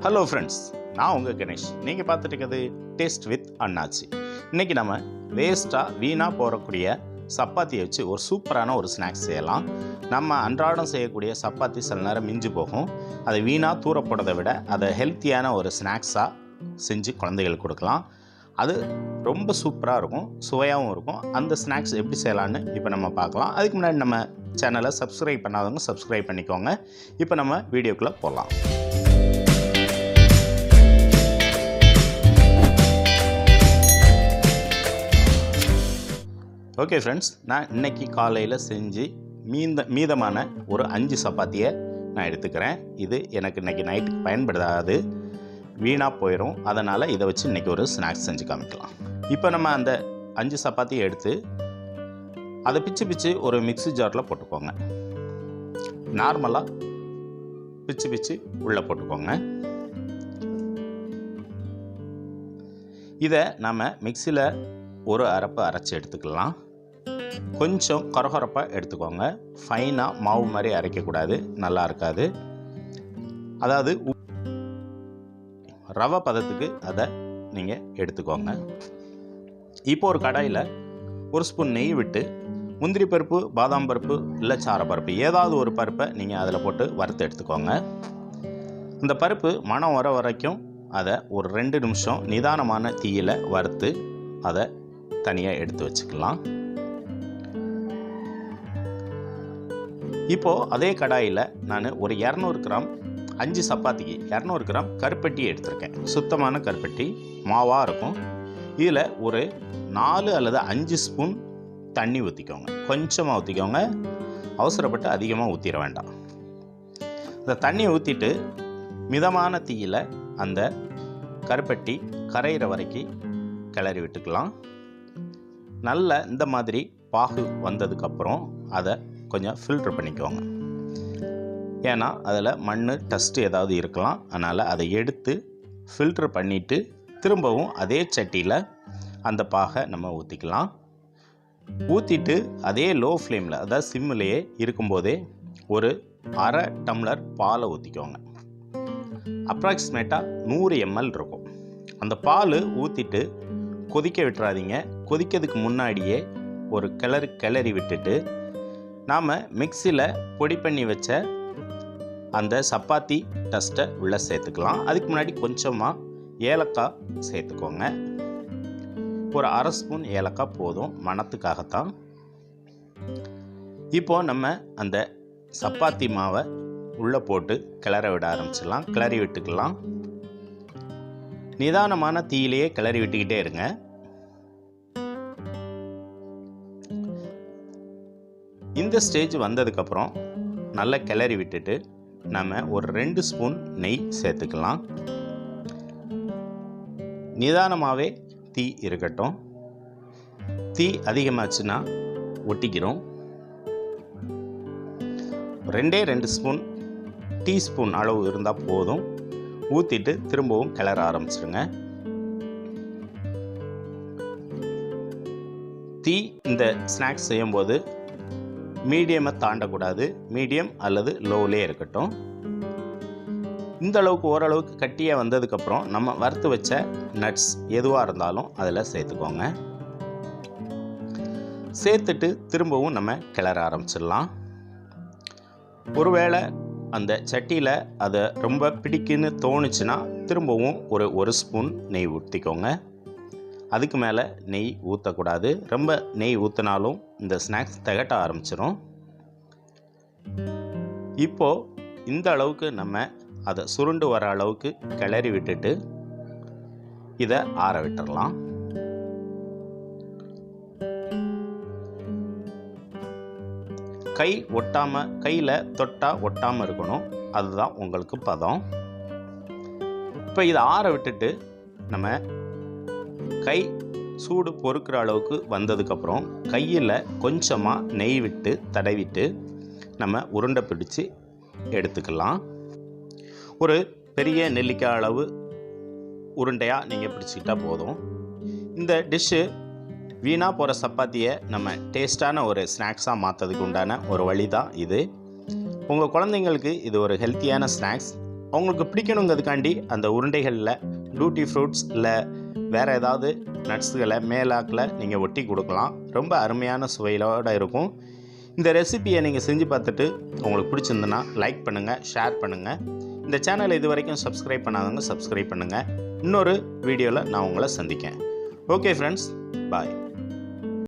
Hello friends, நான் உங்கள் கணேஷ். நீங்கள் பார்த்துட்டு இருக்கிறது டேஸ்ட் வித் அண்ணாச்சி. இன்றைக்கி நம்ம வேஸ்ட்டாக வீணாக போகக்கூடிய சப்பாத்தியை வச்சு ஒரு சூப்பரான ஒரு ஸ்நாக்ஸ் செய்யலாம். நம்ம அன்றாடம் செய்யக்கூடிய சப்பாத்தி சில நேரம் மிஞ்சி போகும். அதை வீணாக தூரப்படுறதை விட அதை ஹெல்த்தியான ஒரு ஸ்நாக்ஸாக செஞ்சு குழந்தைகளுக்கு கொடுக்கலாம். அது ரொம்ப சூப்பராக இருக்கும், சுவையாகவும் இருக்கும். அந்த ஸ்நாக்ஸ் எப்படி செய்யலான்னு இப்போ நம்ம பார்க்கலாம். அதுக்கு முன்னாடி நம்ம சேனலை சப்ஸ்கிரைப் பண்ணாதவங்க சப்ஸ்கிரைப் பண்ணிக்கோங்க. இப்போ நம்ம வீடியோக்குள்ளே போகலாம். ஓகே ஃப்ரெண்ட்ஸ், நான் இன்றைக்கி காலையில் செஞ்சு மீதமான ஒரு 5 சப்பாத்தியை நான் எடுத்துக்கிறேன். இது எனக்கு இன்றைக்கி நைட்டுக்கு பயன்படாது, வீணாக போயிடும். அதனால் இதை வச்சு இன்றைக்கி ஒரு ஸ்நாக்ஸ் செஞ்சு காமிக்கலாம். இப்போ நம்ம அந்த 5 சப்பாத்தியை எடுத்து அதை பிச்சு ஒரு மிக்ஸி ஜாரில் போட்டுக்கோங்க. நார்மலாக பிச்சு உள்ளே போட்டுக்கோங்க. இதை நம்ம மிக்ஸியில் ஒரு அரைப்பு அரைச்சி எடுத்துக்கலாம். கொஞ்சம் கொரகொரப்பாக எடுத்துக்கோங்க. ஃபைனாக மாவு மாதிரி அரைக்கக்கூடாது, நல்லா இருக்காது. அதாவது ரவை பதத்துக்கு அதை நீங்கள் எடுத்துக்கோங்க. இப்போ ஒரு கடாயில் ஒரு ஸ்பூன் நெய் விட்டு முந்திரி பருப்பு, பாதாம் பருப்பு இல்லை சாரப்பருப்பு ஏதாவது ஒரு பருப்பை நீங்கள் அதில் போட்டு வறுத்து எடுத்துக்கோங்க. இந்த பருப்பு மணம் வர வரைக்கும் அதை ஒரு 2 நிமிஷம் நிதானமான தீயில் வறுத்து அதை தனியாக எடுத்து வச்சுக்கலாம். இப்போது அதே கடாயில் நான் ஒரு 200 கிராம் 5 சப்பாத்திக்கு 200 கிராம் கருப்பட்டி எடுத்திருக்கேன். சுத்தமான கருப்பட்டி மாவாக இருக்கும். இதில் ஒரு 4 அல்லது 5 ஸ்பூன் தண்ணி ஊற்றிக்கோங்க. கொஞ்சமாக ஊற்றிக்கோங்க, அவசரப்பட்டு அதிகமாக ஊற்றிட வேண்டாம். இந்த தண்ணியை ஊற்றிட்டு மிதமான தீயில் அந்த கருப்பட்டி கரையிற வரைக்கும் கிளறி விட்டுக்கலாம். நல்ல இந்த மாதிரி பாகு வந்ததுக்கப்புறம் அதை கொஞ்சம் ஃபில்ட்ரு பண்ணிக்கோங்க. ஏன்னா அதில் மண் டஸ்ட்டு ஏதாவது இருக்கலாம். அதனால் அதை எடுத்து ஃபில்ட்ரு பண்ணிவிட்டு திரும்பவும் அதே சட்டியில் அந்த பாகை நம்ம ஊற்றிக்கலாம். ஊற்றிட்டு அதே லோ ஃப்ளேமில், அதாவது சிம்மிலேயே இருக்கும்போதே ஒரு அரை டம்ளர் பாலை ஊற்றிக்கோங்க. அப்ராக்சிமேட்டாக 100 ml இருக்கும். அந்த பால் ஊற்றிட்டு கொதிக்க விட்டுறாதீங்க. கொதிக்கிறதுக்கு முன்னாடியே ஒரு கிளறி விட்டுட்டு நாம் மிக்ஸியில் பொடி பண்ணி வச்ச அந்த சப்பாத்தி டஸ்ட்டை உள்ளே சேர்த்துக்கலாம். அதுக்கு முன்னாடி கொஞ்சமாக ஏலக்காய் சேர்த்துக்கோங்க. ஒரு அரை ஸ்பூன் ஏலக்காய் போதும், மணத்துக்காகத்தான். இப்போது நம்ம அந்த சப்பாத்தி மாவை உள்ளே போட்டு கிளற விட ஆரம்பிச்சிடலாம். கிளறி விட்டுக்கலாம். நிதானமான தீயிலேயே கிளறி விட்டுக்கிட்டே இருங்க. இந்த ஸ்டேஜ் வந்ததுக்கப்புறம் நல்லா கிளறி விட்டுட்டு நம்ம ஒரு 2 ஸ்பூன் நெய் சேர்த்துக்கலாம். நிதானமாகவே தீ இருக்கட்டும். தீ அதிகமாச்சுன்னா ஒட்டிக்கிறோம். 2 ஸ்பூன் டீஸ்பூன் அளவு இருந்தால் போதும். ஊற்றிட்டு திரும்பவும் கிளற ஆரம்பிச்சிடுங்க. தீ இந்த ஸ்நாக்ஸ் செய்யும்போது மீடியமை தாண்டக்கூடாது. மீடியம் அல்லது லோவிலே இருக்கட்டும். இந்த அளவுக்கு ஓரளவுக்கு கட்டியாக வந்ததுக்கப்புறம் நம்ம வறுத்து வச்ச நட்ஸ் எதுவாக இருந்தாலும் அதில் சேர்த்துக்கோங்க. சேர்த்துட்டு திரும்பவும் நம்ம கிளற ஆரம்பிச்சிடலாம். ஒருவேளை அந்த சட்டியில் அதை ரொம்ப பிடிக்குன்னு தோணுச்சுன்னா திரும்பவும் ஒரு ஸ்பூன் நெய் ஊற்றிக்கோங்க. அதுக்கு மேலே நெய் ஊற்றக்கூடாது. ரொம்ப நெய் ஊற்றினாலும் இந்த ஸ்நாக்ஸ் திகட்ட ஆரம்பிச்சிடும். இப்போது இந்த அளவுக்கு நம்ம அதை சுருண்டு வர அளவுக்கு கிளறி விட்டுட்டு இதை ஆற விட்டுடலாம். கை ஒட்டாமல், கையில் தொட்டால் ஒட்டாமல் இருக்கணும். அதுதான் உங்களுக்கு பதம். இப்போ இதை ஆற விட்டுட்டு நம்ம கை சூடு பொறுக்கிற அளவுக்கு வந்ததுக்கப்புறம் கையில் கொஞ்சமாக நெய் விட்டு தடவிட்டு நம்ம உருண்டை பிடிச்சி எடுத்துக்கலாம். ஒரு பெரிய நெல்லிக்காய் அளவு உருண்டையாக நீங்கள் பிடிச்சிக்கிட்டால் போதும். இந்த டிஷ்ஷு வீணாக போகிற சப்பாத்தியை நம்ம டேஸ்ட்டான ஒரு ஸ்நாக்ஸாக மாற்றதுக்கு உண்டான ஒரு வழி தான் இது. உங்கள் குழந்தைங்களுக்கு இது ஒரு ஹெல்த்தியான ஸ்நாக்ஸ். அவங்களுக்கு பிடிக்கணுங்கிறதுக்காண்டி அந்த உருண்டைகளில் டூட்டி ஃப்ரூட்ஸ் இல்லை வேறு ஏதாவது நட்ஸுகளை மேலாக்கில் நீங்கள் ஒட்டி கொடுக்கலாம். ரொம்ப அருமையான சுவையோடு இருக்கும். இந்த ரெசிபியை நீங்கள் செஞ்சு பார்த்துட்டு உங்களுக்கு பிடிச்சிருந்துன்னா லைக் பண்ணுங்கள், ஷேர் பண்ணுங்கள். இந்த சேனலை இது வரைக்கும் சப்ஸ்கிரைப் பண்ணாதவங்க சப்ஸ்கிரைப் பண்ணுங்கள். இன்னொரு வீடியோவில் நான் உங்களை சந்திக்கேன். ஓகே ஃப்ரெண்ட்ஸ், பாய்.